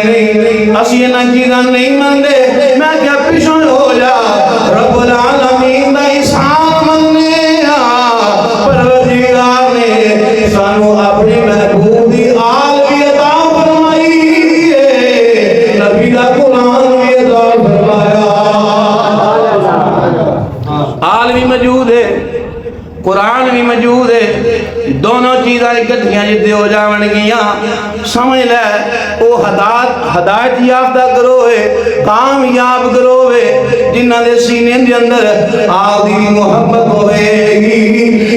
نہیں اسی نہ چیزاں نہیں مندے میں کیا پیچھے ہو جا رب العالمین دا احسان مننے پروردگار نے سانو اپنی محبوب دی آل بھی عطا فرمائی ہے نبی دا قرآن بھی عطا فرمایا آل بھی موجود ہے قرآن بھی موجود ہے دونوں چیزیں اکٹھیاں جدے ہو جاون گیاں سمجھ لے وہ ہدایت یافتہ کرو ہے کامیاب کرو ہے جنہ دے سینے دے اندر آل دی محبت ہوئے گی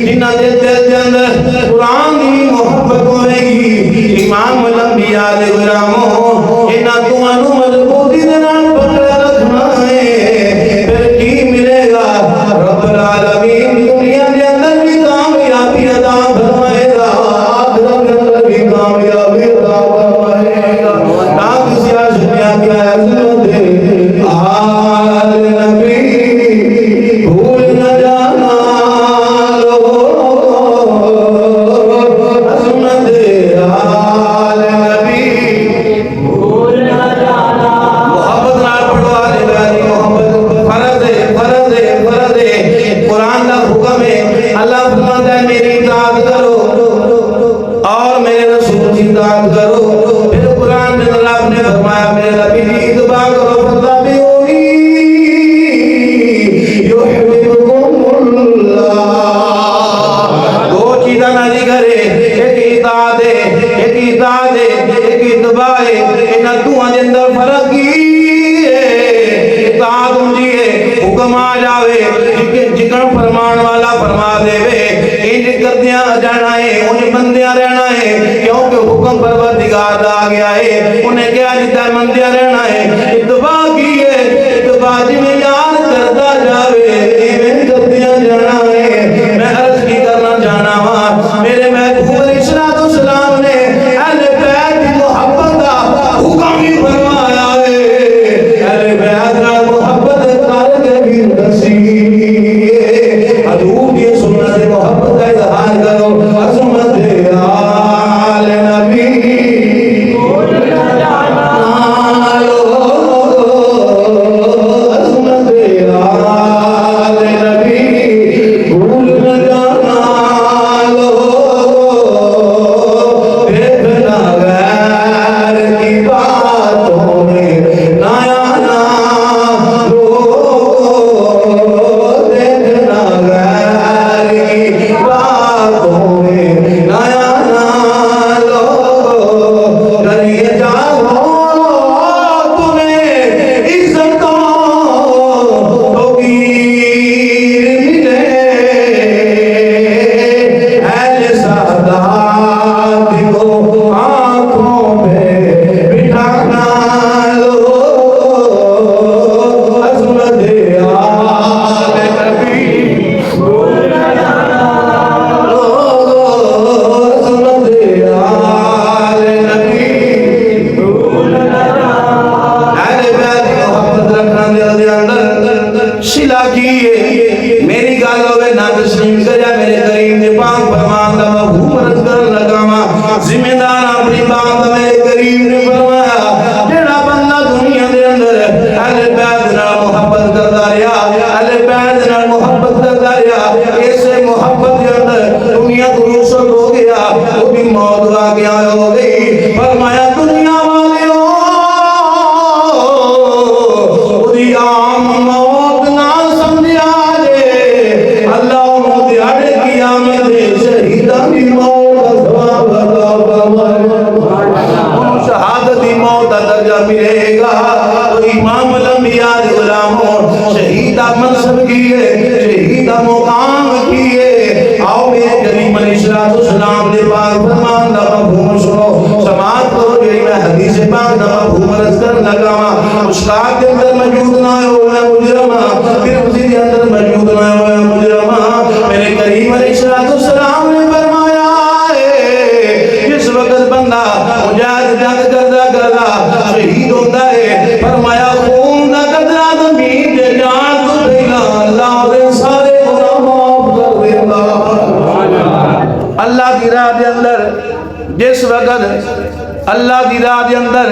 جنہ دے دل دے اندر قرآن دی محبت ہوئے گی امام الانبیاء دے غلاموں انہاں تمہانوں مضبوطی دے نال پکڑ رکھنا ہے پھر کی ملے گا رب العالمین دنیا دے اندر بھی کامیابی عطا فرمائے گا آخرت کے اندر بھی کامیابی عطا فرمائے گا نہ کسی آشنیا کی عظمت آل نبی بھول نہ جانا عظمت آل نبی بھول نہ جانا محبت نال پڑھو آل نبی محبت فرض ہے قرآن کا حکم ہے اللہ فرماتا ہے میری اطاعت کرو اور میرے رسول کی اطاعت کرو پھر قرآن میں اللہ نے فرمایا میرے نبی کی اتباع کرو فتبعونی یحببکم اللہ دو چیزاں نہ کرے ایک اطاعت ہے ایک اتباع ہے انہاں دوہاں دے اندر فرق کی ہے اطاعت ہوندی ہے حکم آ جاوے جکن فرمان والا فرما دے وے انج کردیاں جانا ہے انہیں بندیاں رہنا ہے کیونکہ حکم پروردگار دا آ گیا ہے انہیں کیا جتا ہے بندیاں رہنا ہے اتباع کی ہے اتباع جی میں یاد کرتا جاوے ایویں کردیاں جانا ہے میں عرض کی کرنا جانا ہاں میرے محبوب علیہ السلام نے اہل بیت کی محبت دا حکم ہی فرمایا ہے اہل بیت کا محبت کر کے بھی نصیب حضور کی سنت محبت کا اظہار کرو عظمت آل نبی بھول نہ جانا عظمت آل نبی بھول نہ جانا دیکھنا غیر کی باتوں میں نہ آنا دیکھنا غیر کی باتوں میں نہ آنا کریے جاؤ تمہیں عزتوں تو گیر ملے اہل سعادت کو آنکھوں میں بٹھانا عظمت آل نبی بھول نہ جانا عظمت آل نبی بھول نہ جانا اہل بیت کی محبت رکھنا دل دے اندر شلا کیے میری گل ہوئے نہ تسلیم کریا میرے کریم نے پاک فرمان دا مفہوم رد کر لگاواں ذمہ دار اپنی بات میرے کریم نے فرمایا جڑا بندہ دنیا دے اندر اہل بیت نال محبت کردا رہیا اہل بیت نال محبت کردا رہیا اسے محبت دے اندر دنیا تو رخصت ہو گیا وہ بھی موت آ گیا ہو گئی فرمایا دنیا والیوں خودی عام موت نہ سمجھا جے اللہ انہوں دیاڑ قیامت شہیدہ کی موت ثواب عطا فرمائے شہادتی موت درجہ ملے گا تو امام الانبیاء غلاموں شہیدہ منصب کیے شہیدہ مقام کیے آؤ میرے کریم علیہ السلام نے پاک فرمان دا مفہوم سنو سماعت کرو جو میں حدیث پاک دا مفہوم رد کر لگاواں مشکات کے اندر موجود نہ ہوئے مجرمہ پھر اسی کے اندر موجود نہ ہوئے مجرمہ میرے کریم علیہ السلام نے فرمایا ہے جس وقت بندہ مجاہد جنگ کردا شہید ہوتا ہے فرمایا خون دا قطرہ زمین دے جان تو دینا اللہ دے سارے گناہ معاف کر دینا اللہ کی راہ دے اندر جس وقت اللہ دی راہ دے اندر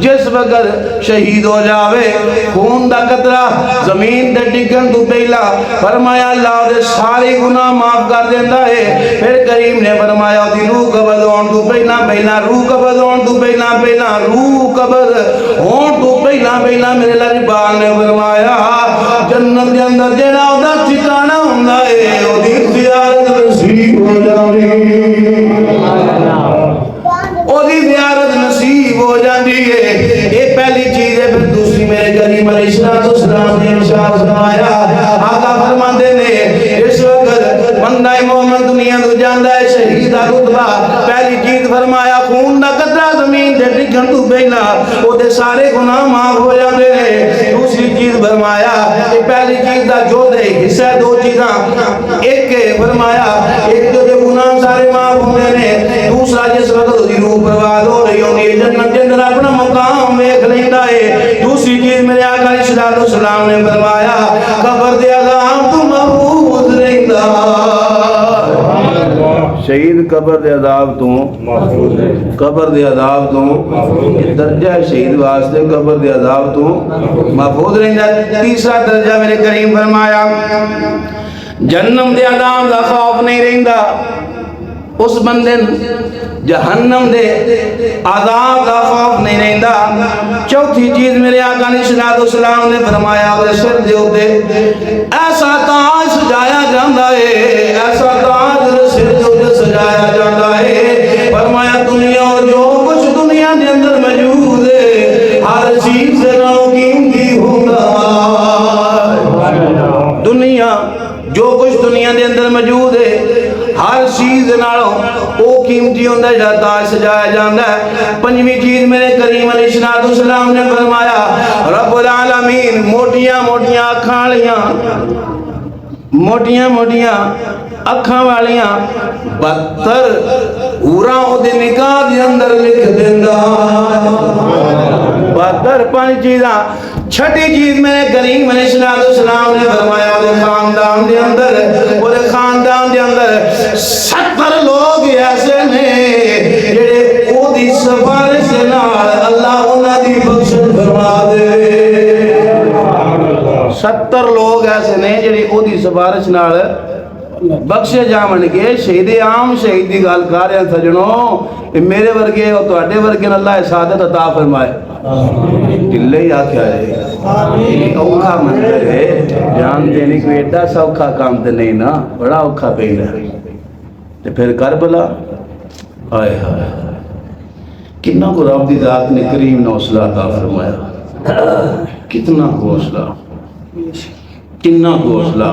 جس وقت شہید ہو جاوے خون دا قطرہ زمین دے ڈگن تو پہلا فرمایا اللہ دے سارے گناہ معاف کر دیتا ہے. پھر کریم نے فرمایا دی روح قبض ہون تو پہلا روح قبض ہون تو پہلا روح قبض ہون تو پہلا میرے اللہ بال نے فرمایا جنت دے اندر جڑا دا ٹھکانہ ہوندا ہے او دی زیارت نصیب ہو جاوے, او دی زیارت نصیب ہو جاندی ہے. یہ پہلی چیز ہے. پھر دوسری میرے کریم علیہ السلام نے ارشاد فرمایا آقا فرماندے نے اس وقت بندہ مومن دنیا تو جاندا ہے شہید دا رتبہ, پہلی چیز فرمایا خون دا قطرہ زمین تے ڈگن تو پہلا او دے سارے گناہ معاف ہو جاندے نے. دوسری چیز فرمایا کہ پہلی چیز دا جو دے حصہ دو چیزاں, ایک فرمایا ایک جو دے گناہ سارے معاف ہوندے نے, دوسرا جس وقت دی روح پرواز ہو رہی ہوندی ہے جنت کے اندر اپنا مقام ویکھ لیندا ہے. دوسری چیز میرے آقا علیہ السلام نے فرمایا قبر دے عذاب تو محفوظ رہندا. شہید قبر دے عذاب تو قبر دے عذاب تو درجہ شہید واسطے قبر دے عذاب تو محفوظ رہندا. تیسرا درجہ میرے کریم فرمایا جہنم دے عذاب دا خوف نہیں رہندا اس بندے جہنم دے عذاب دا خوف نہیں رہندا. چوتھی چیز میرے آقا علیہ السلام نے فرمایا وہ سر دے اوتے ایسا تاج سجایا جاندا ہے, ایسا تاج سر دے اوتے سجایا جاندا ہے. فرمایا دنیا جو کچھ دنیا دے اندر موجود ہے ہر چیز سے نالوں قیمتی ہوندا. دنیا جو کچھ دنیا دے اندر موجود ہے ہر چیز نالوں او قیمتی ہوندا ہے جڑا تاج سجایا جاندا ہے. پنجویں چیز میرے کریم علیہ السلام نے فرمایا رب العالمین موٹیاں موٹیاں اکھاں والیاں موٹیاں موٹیاں اکھاں والیاں 72 حوراں او دے نکاح دے اندر لکھ دیندا. 72 پانچ چیزاں. چھٹی چیز میرے کریم علیہ السلام نے فرمایا وہ خاندان دے اندر 70 لوگ ایسے نے جڑے او دی سفارش نال اللہ انہاں دی بخشش فرما دے. 70 لوگ ایسے نے جڑے او دی سفارش نال بخشے جاون گے. شہید عام شہید دی گل کر رہے ہیں سجنوں, میرے ورگے اور تواڈے ورگے اللہ سعادت عطا فرمائے. دلے ہی آکھیا ہے اوکھا منظر ہے, جان دینے کو ایڈا سوکھا کام تے نہیں نا, بڑا اوکھا پہلا. تے پھر کربلا آئے ہائے کتنا کو رب دی ذات نے کریم نے حوصلہ عطا فرمایا, کتنا کو حوصلہ, کتنا کو حوصلہ.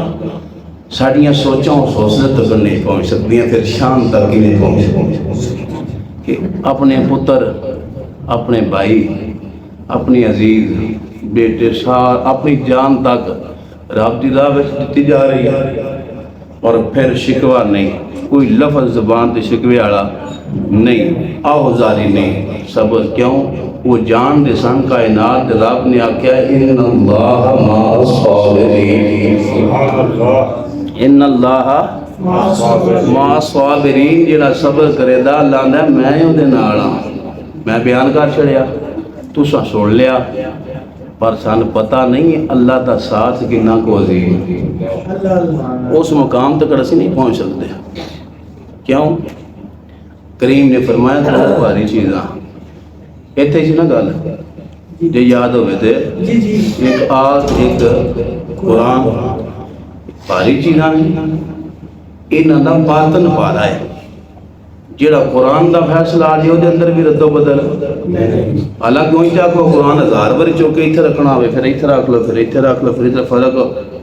ساڑیاں سوچاں اس حوصلے تک نہیں پہنچ سکتی ہیں, پھر شان تک ہی نہیں پہنچ سکتی کہ اپنے پتر اپنے بھائی اپنی عزیز بیٹے سار اپنی جان تک رب دی راہ وچ دتی جا رہی ہے, اور پھر شکوہ نہیں, کوئی لفظ زبان تے شکوے والا نہیں, آہوزاری نہیں. صبر کیوں؟ وہ جان دے سن کائنات رب نے آکھیا ان اللہ مع الصابرین, ان اللہ مع الصابرین. جڑا صبر کرے دا اللہ نے میں او دے نال ہاں. میں بیان کر چھڑیا تساں سن لیا, پر سن پتہ نہیں اللہ دا ساتھ کنا کو عظیم. اس مقام تک اسی نہیں پہنچ سکتے. کیوں؟ کریم نے فرمایا دو بھاری چیزاں ایتھے سی نا گل جے یاد ہوئے تھے, ایک آگ ایک قرآن بھاری چیزاں انہاں دا باطن پارا ہے. جیڑا قرآن دا فیصلہ آ جائے دے اندر بھی رد و بدل. حالانکہ وہیں جا کو قرآن 1000 باری چوکے ایتھے رکھنا ہوئے, پھر ایتھے رکھ لو, پھر ایتھے رکھ لو, پھر ایتھے فرق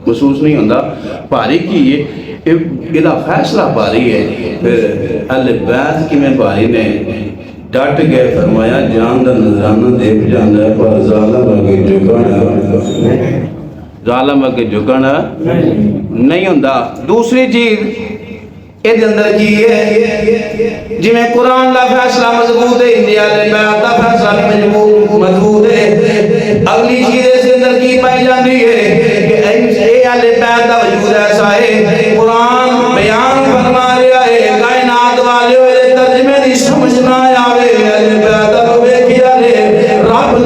محسوس نہیں ہوندا. بھاری کی ہے یہ فیصلہ بھاری ہے. پھر اہل بیت کی میں بھاری نے ڈٹ گئے, فرمایا جان دا نظرانہ دیکھ جانا ہے پر ظالم اگے جھکنا, ظالم اگے جھکنا نہیں ہوندا. دوسری چیز یہ اندر کی ہے جی میں قرآن دا فیصلہ مضبوط ہے, انڈیا دے بیت دا فیصلہ مضبوط ہے. اگلی چیز اس اندر کی پائی جاتی ہے کہ اے اہل بیت دا وجود ایسا ہے, قرآن بیان فرما رہا ہے, کائنات والے ہوئے ترجمے دی سمجھ نہ آوے, اہل بیت دا ویکھیا رب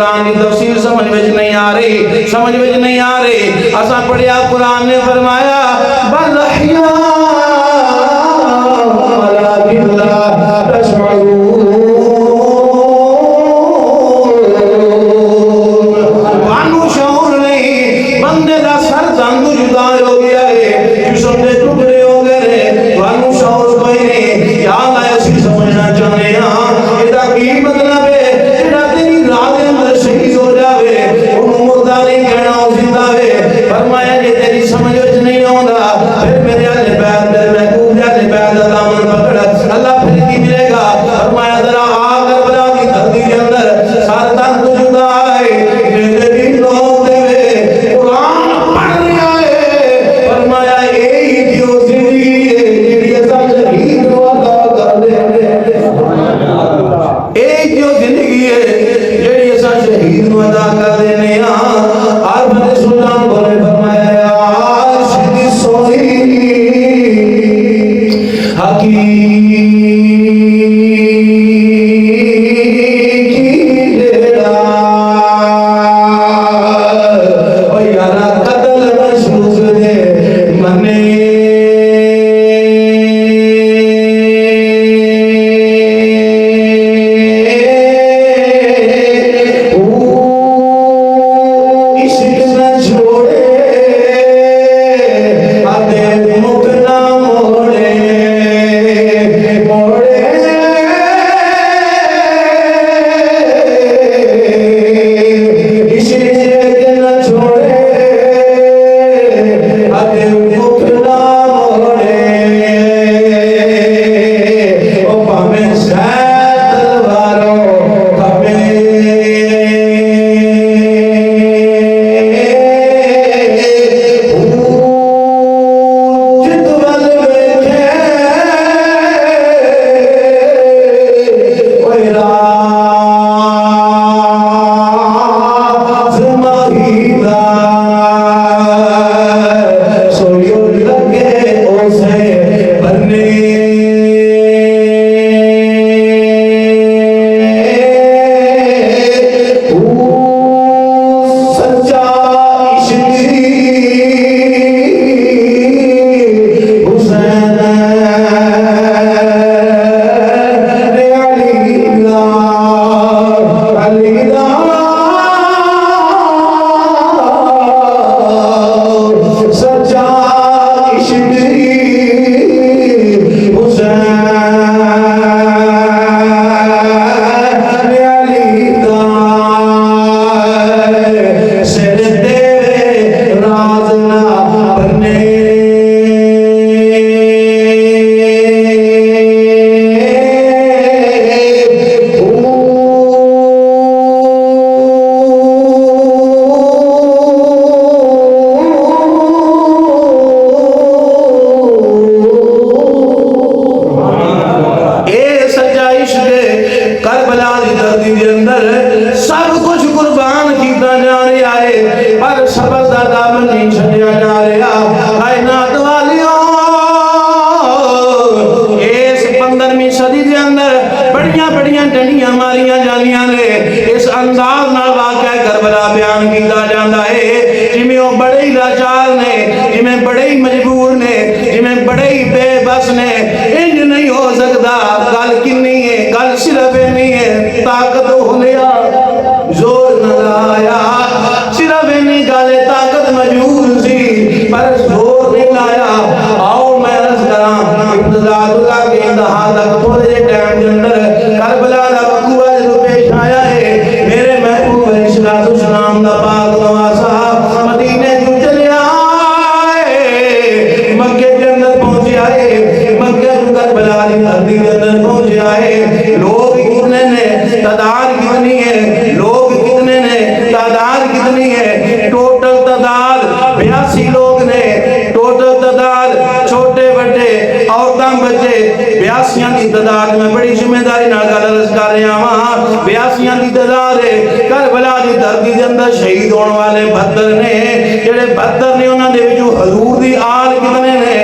قرآن کی تفسیر سمجھ میں نہیں آ رہی، سمجھ میں نہیں آ رہی. اساں پڑھیا قرآن نے فرمایا بل احیاء ولکن لا تشعرون. وانو شعور نہیں، بندے دا سر دندو جدا ہو گیا ہے، جسم دے ٹکڑے ہو گئے، وانو شعور کوئی نہیں. یا اللہ اسی سمجھنا چاہنے ہاں یہ کی مطلب ہے جڑا تیری راہ دے اندر شہید ہو جاوے انہوں مردہ نہیں کہنا ہو زندہ ہے. فرمایا کہ تیری سمجھ وچ نہیں آندا پھر میرے اہل بیت میرے محبوب دے اہل بیت دا دامن پکڑ اللہ پھر کی ملے گا. فرمایا ذرا آ کربلا دی دھرتی کے اندر سارا تن تو جدا ہے میرے بھی لوگ دے قرآن پڑھ رہا ہے. فرمایا اے جو زندگی ہے جڑی اساں شہید نو عطا کر دے ایک جو زندگی ہے جڑی اساں شہید نو عطا کر دینے ہاں. آپ نے سلطان بولے فرمایا عاشق سوئی حقیقی جڑا او یارا قتل مشروط دے منے شہید ہونے والے 72 نے جڑے 72 نے انہاں دے وچوں حضور دی آل کتنے نے